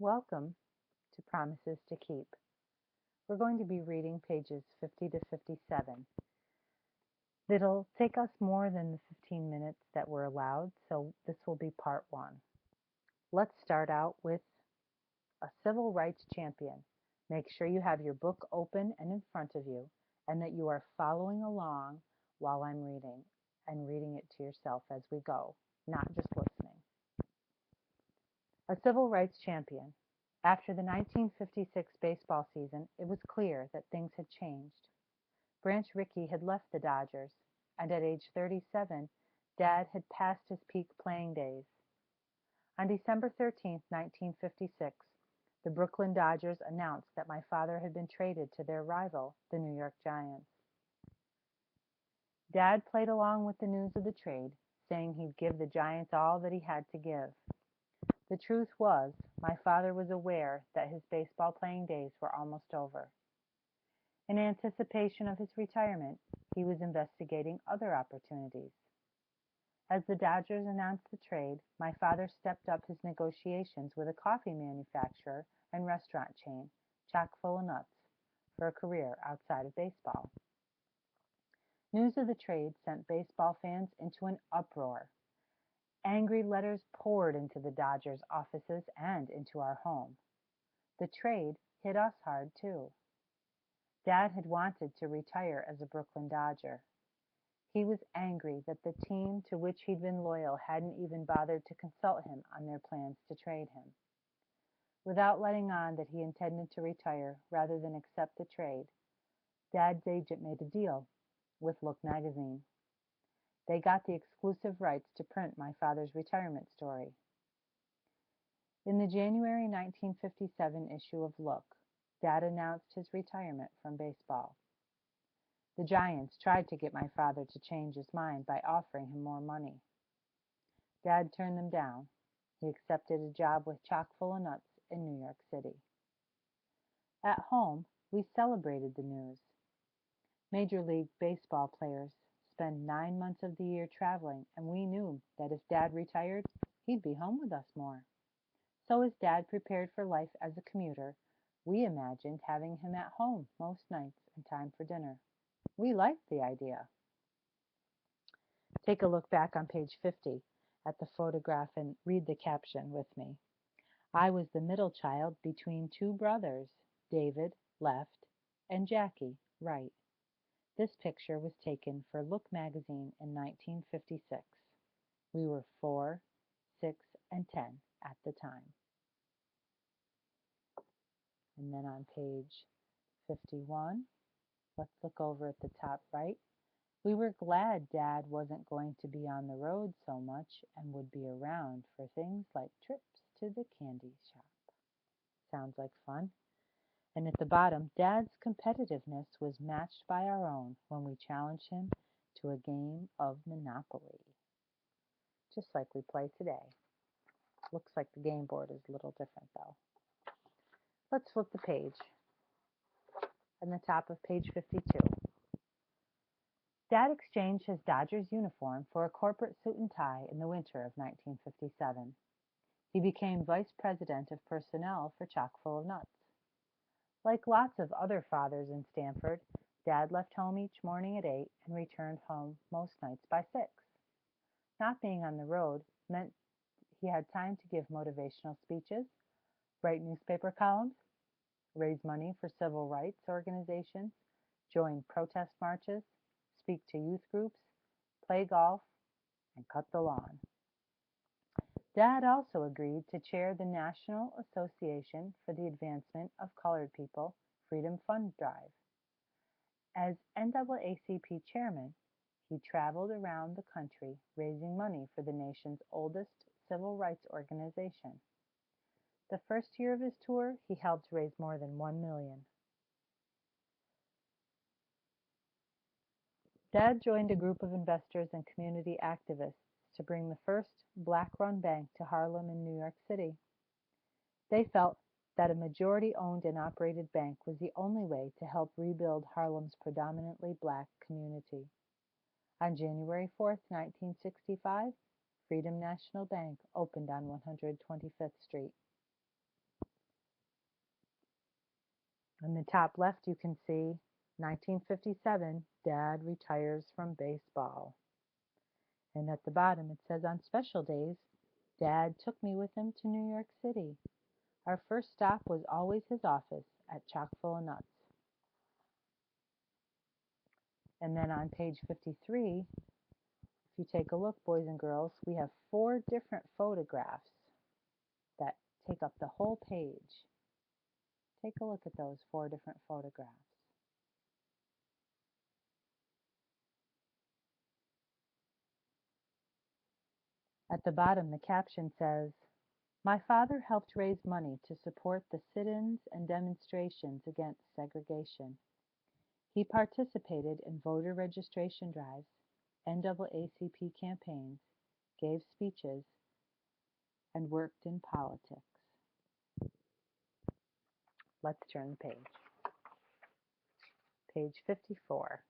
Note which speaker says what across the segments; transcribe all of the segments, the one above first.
Speaker 1: Welcome to Promises to Keep. We're going to be reading pages 50 to 57. It'll take us more than the 15 minutes that we're allowed, so this will be part one. Let's start out with a civil rights champion. Make sure you have your book open and in front of you, and that you are following along while I'm reading, and reading it to yourself as we go, not just listening. A civil rights champion. After the 1956 baseball season, it was clear that things had changed. Branch Rickey had left the Dodgers, and at age 37, Dad had passed his peak playing days. On December 13, 1956, the Brooklyn Dodgers announced that my father had been traded to their rival, the New York Giants. Dad played along with the news of the trade, saying he'd give the Giants all that he had to give. The truth was, my father was aware that his baseball playing days were almost over. In anticipation of his retirement, he was investigating other opportunities. As the Dodgers announced the trade, my father stepped up his negotiations with a coffee manufacturer and restaurant chain, chock full of nuts, for a career outside of baseball. News of the trade sent baseball fans into an uproar. Angry letters poured into the Dodgers' offices and into our home. The trade hit us hard, too. Dad had wanted to retire as a Brooklyn Dodger. He was angry that the team to which he'd been loyal hadn't even bothered to consult him on their plans to trade him. Without letting on that he intended to retire rather than accept the trade, Dad's agent made a deal with Look magazine. They got the exclusive rights to print my father's retirement story. In the January 1957 issue of Look, Dad announced his retirement from baseball. The Giants tried to get my father to change his mind by offering him more money. Dad turned them down. He accepted a job with Chock full of nuts in New York City. At home, we celebrated the news. Major League Baseball players spend 9 months of the year traveling, and we knew that if Dad retired, he'd be home with us more. So as Dad prepared for life as a commuter, we imagined having him at home most nights in time for dinner. We liked the idea. Take a look back on page 50 at the photograph and read the caption with me. I was the middle child between two brothers, David, left, and Jackie, right. This picture was taken for Look magazine in 1956. We were 4, 6, and 10 at the time. And then on page 51, let's look over at the top right. We were glad Dad wasn't going to be on the road so much and would be around for things like trips to the candy shop. Sounds like fun. And at the bottom, Dad's competitiveness was matched by our own when we challenged him to a game of Monopoly. Just like we play today. Looks like the game board is a little different though. Let's flip the page. On the top of page 52. Dad exchanged his Dodgers uniform for a corporate suit and tie in the winter of 1957. He became vice president of personnel for Chock full of nuts. Like lots of other fathers in Stanford, Dad left home each morning at 8 and returned home most nights by 6. Not being on the road meant he had time to give motivational speeches, write newspaper columns, raise money for civil rights organizations, join protest marches, speak to youth groups, play golf, and cut the lawn. Dad also agreed to chair the National Association for the Advancement of Colored People Freedom Fund Drive. As NAACP chairman, he traveled around the country raising money for the nation's oldest civil rights organization. The first year of his tour, he helped raise more than $1 million. Dad joined a group of investors and community activists to bring the first black-run bank to Harlem in New York City. They felt that a majority-owned and operated bank was the only way to help rebuild Harlem's predominantly black community. On January 4, 1965, Freedom National Bank opened on 125th Street. On the top left, you can see 1957, Dad retires from baseball. And at the bottom, it says, on special days, Dad took me with him to New York City. Our first stop was always his office at Chock full of Nuts. And then on page 53, if you take a look, boys and girls, we have 4 different photographs that take up the whole page. Take a look at those 4 different photographs. At the bottom, the caption says, "My father helped raise money to support the sit-ins and demonstrations against segregation. He participated in voter registration drives, NAACP campaigns, gave speeches, and worked in politics." Let's turn the page. Page 54.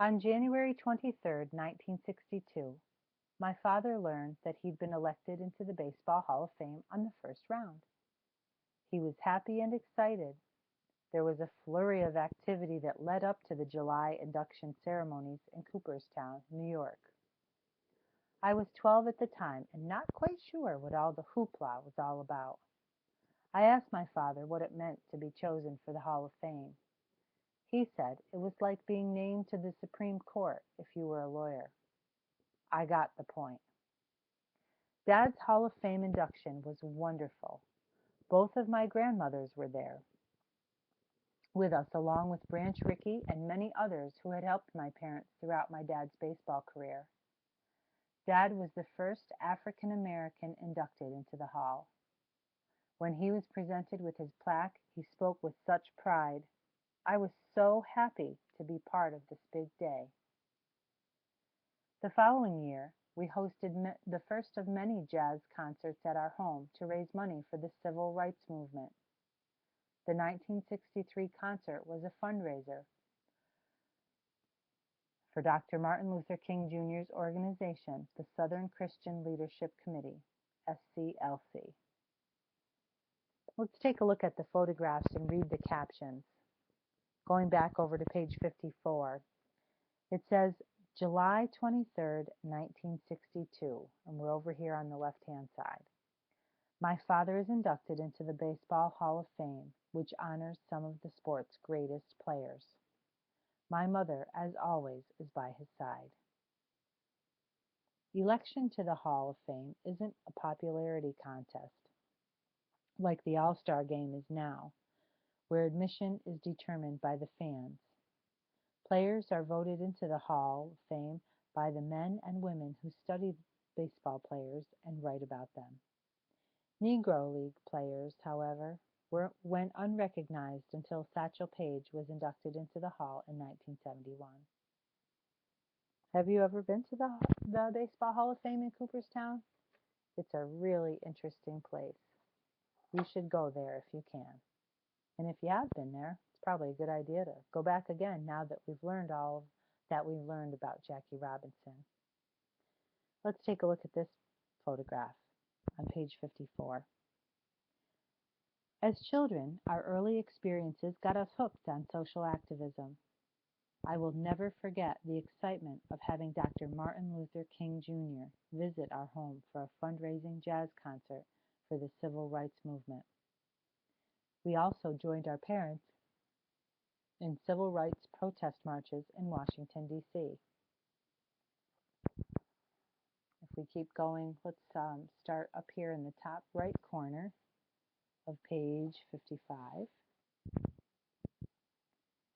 Speaker 1: On January 23, 1962, my father learned that he'd been elected into the Baseball Hall of Fame on the first round. He was happy and excited. There was a flurry of activity that led up to the July induction ceremonies in Cooperstown, New York. I was 12 at the time and not quite sure what all the hoopla was all about. I asked my father what it meant to be chosen for the Hall of Fame. He said it was like being named to the Supreme Court if you were a lawyer. I got the point. Dad's Hall of Fame induction was wonderful. Both of my grandmothers were there with us, along with Branch Rickey and many others who had helped my parents throughout my dad's baseball career. Dad was the first African American inducted into the Hall. When he was presented with his plaque, he spoke with such pride. I was so happy to be part of this big day. The following year, we hosted the first of many jazz concerts at our home to raise money for the civil rights movement. The 1963 concert was a fundraiser for Dr. Martin Luther King Jr.'s organization, the Southern Christian Leadership Committee, SCLC. Let's take a look at the photographs and read the captions. Going back over to page 54, it says July 23rd, 1962, and we're over here on the left-hand side. My father is inducted into the Baseball Hall of Fame, which honors some of the sport's greatest players. My mother, as always, is by his side. Election to the Hall of Fame isn't a popularity contest like the All-Star Game is now, where admission is determined by the fans. Players are voted into the Hall of Fame by the men and women who study baseball players and write about them. Negro League players, however, went unrecognized until Satchel Paige was inducted into the Hall in 1971. Have you ever been to the Baseball Hall of Fame in Cooperstown? It's a really interesting place. You should go there if you can. And if you have been there, it's probably a good idea to go back again now that we've learned all that we've learned about Jackie Robinson. Let's take a look at this photograph on page 54. As children, our early experiences got us hooked on social activism. I will never forget the excitement of having Dr. Martin Luther King Jr. visit our home for a fundraising jazz concert for the civil rights movement. We also joined our parents in civil rights protest marches in Washington, D.C. If we keep going, let's start up here in the top right corner of page 55. It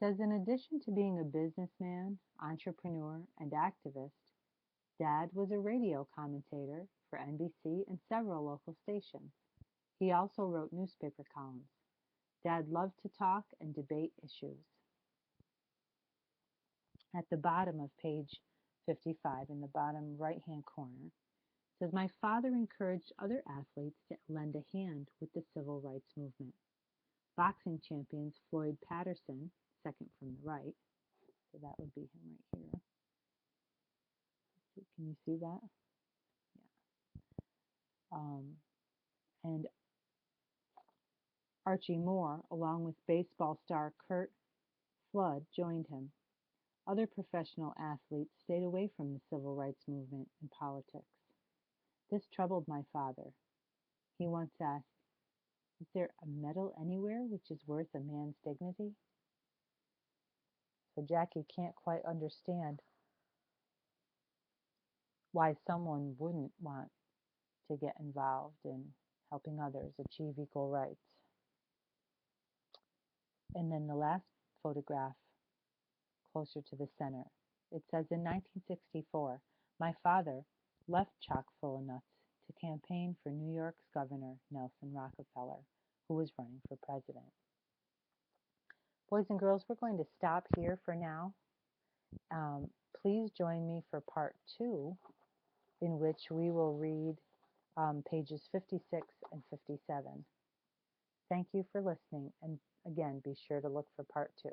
Speaker 1: says, in addition to being a businessman, entrepreneur, and activist, Dad was a radio commentator for NBC and several local stations. He also wrote newspaper columns. Dad loved to talk and debate issues. At the bottom of page 55, in the bottom right-hand corner, it says, my father encouraged other athletes to lend a hand with the civil rights movement. Boxing champions Floyd Patterson, second from the right, so that would be him right here. Can you see that? Yeah. And Archie Moore, along with baseball star Curt Flood, joined him. Other professional athletes stayed away from the civil rights movement and politics. This troubled my father. He once asked, "Is there a medal anywhere which is worth a man's dignity?" So Jackie can't quite understand why someone wouldn't want to get involved in helping others achieve equal rights. And then the last photograph, closer to the center, it says in 1964, my father left chock full of nuts to campaign for New York's Governor Nelson Rockefeller, who was running for president. Boys and girls, we're going to stop here for now. Um, Please join me for part 2, in which we will read pages 56 and 57. Thank you for listening, and again, be sure to look for part 2.